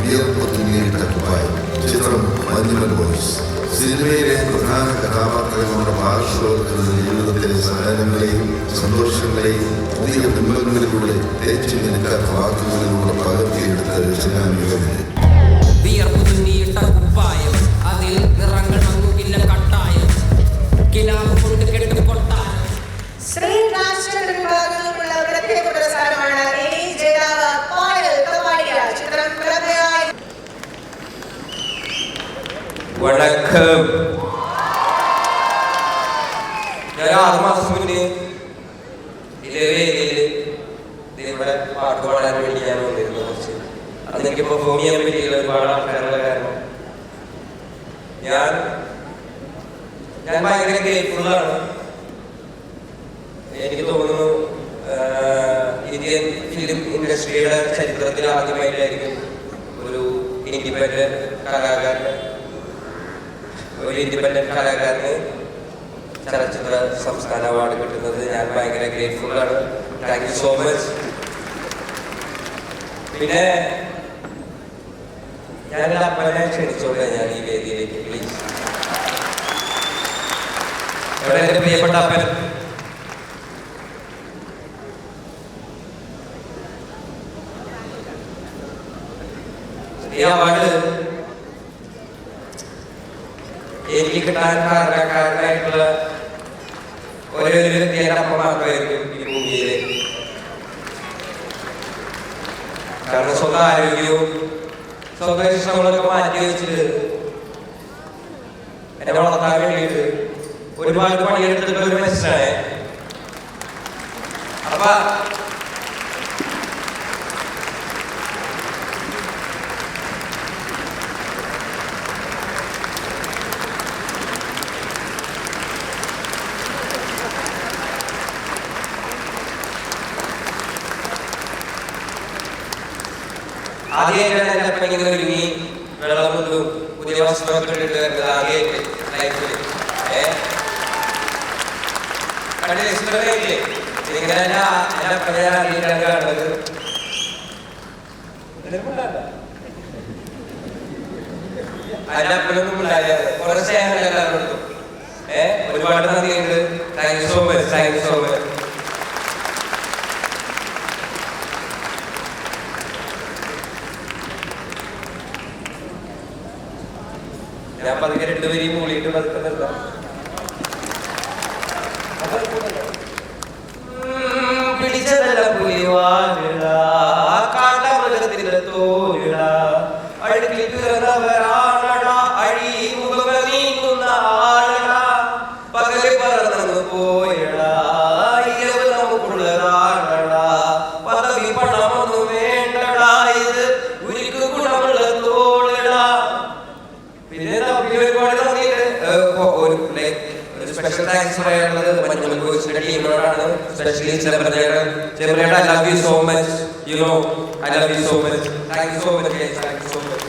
വിയർപ്പ് തുന്നിയിട്ട കുപ്പായം. ചിത്രം മഞ്ഞുമൽ ബോയ്സ്. സിനിമയിലെ പ്രധാന കഥാപാത്രങ്ങളുടെ പാർശ്വവൽക്കരണ ജീവിതത്തിലെ സഹനങ്ങളെയും സന്തോഷങ്ങളെയും പുതിയ ബിംബങ്ങളിലൂടെ തേച്ചു നിൽക്കാത്ത വാക്കുകളിലൂടെ പകർത്തിയെടുത്ത രചനാ മികവിന് വണക്കം. ഞാൻ 6 മാസം മുന്നേ ഇതേ വേദിയിൽ ഇവിടെ പാട്ട് പാടാൻ വേണ്ടി ഞാൻ വന്നിരുന്നു. കുറച്ച് അന്ന് എനിക്ക് പെർഫോം ചെയ്യാൻ പറ്റിയില്ല, ഒരുപാട് ആൾക്കാരുടെ കാരണം. ഞാൻ ഭയങ്കര ഗ്രേറ്റ്ഫുള്ളാണ്. എനിക്ക് തോന്നുന്നു ഇന്ത്യൻ ഫിലിം ഇൻഡസ്ട്രിയുടെ ചരിത്രത്തിൽ ആദ്യമായിട്ടായിരിക്കും ഒരു ഇൻഡിപെൻഡന്റ് കലാകാരന് ചലച്ചിത്ര സംസ്ഥാന അവാർഡ് കിട്ടുന്നത്. ഞാൻ ഭയങ്കര ഗ്രേറ്റ്ഫുള്ളാണ്. Thank you so much. പിന്നെ ഞാൻ എൻ്റെ അപ്പനെ ക്ഷണിച്ചോളാം ഞാൻ ഈ വേദിയിലേക്ക്. പ്ലീസ്. ഇവിടെ എൻ്റെ പ്രിയപ്പെട്ട അപ്പൻ ഈ അവാർഡ് എനിക്ക് കിട്ടാൻ കാരണക്കാരനായിട്ടുള്ള ഒരു വ്യക്തി എൻ്റെ അപ്പ മാത്രമായിരിക്കും ഈ ഭൂമിയിലെ. കാരണം സ്വന്തം ആരോഗ്യവും സ്വന്തം ഇഷ്ടങ്ങളൊക്കെ മാറ്റി വെച്ചിട്ട് എന്നെ വളർത്താൻ വേണ്ടിയിട്ട് ഒരുപാട് പണിയെടുത്തിട്ടുള്ള ഒരു മനുഷ്യനാണ്. അപ്പൊ ആദ്യമായിട്ടാണ് എൻ്റെ അപ്പൻ ഇങ്ങനെ ഒരുങ്ങി വെള്ളം കൊണ്ടും പുതിയ വസ്ത്രമൊക്കെ ഇട്ടിട്ട് വരുന്നത് ആദ്യമായിട്ട് ലൈഫിൽ. കണ്ടില്ലേ ഇഷ്ടമായില്ലേ? ഇങ്ങനെ എൻ്റെ അപ്പനെ ഞാൻ ആദ്യമായിട്ടാണ് കാണുന്നത്. എൻ്റെ അപ്പനൊന്നും ഉണ്ടായത് കുറെ സ്നേഹം എല്ലാവരും കൊടുത്തു. ഒരുപാട് നന്ദിയുണ്ട്. Thank you so much. Thank you so much. ഞാൻ പതുക്കെ 2 പേരെയും മൂളിയിട്ട് പതുക്കെ നിർത്താം. പിടിച്ചതല്ല പുലിവാല കാണ്ടമൃഗത്തിന്റെ തോല അഴുക്കിൽ പിറന്നവരാണട അഴി മുഖം നീങ്ങുന്ന ആളട പകല് പറന്നു പോയടാ ഇരവ് നമുക്കുള്ളതാണട പദവി പണമൊന്നും വേണ്ടടാ ഇത് ഉരുക്ക് ഗുണമുള്ള തോളടാ. പിന്നെ ഒരുപാട് ഒരു സ്പെഷ്യൽ താങ്ക്സ് പറയാനുള്ളത് മഞ്ഞുമൽ ബോയ്സിന്റെ ടീമിനോടാണ്. സ്പെഷ്യലി ചെറുപേട്ട. I love you so much. You know I love you so much. Thank you so much guys. Thank you so much.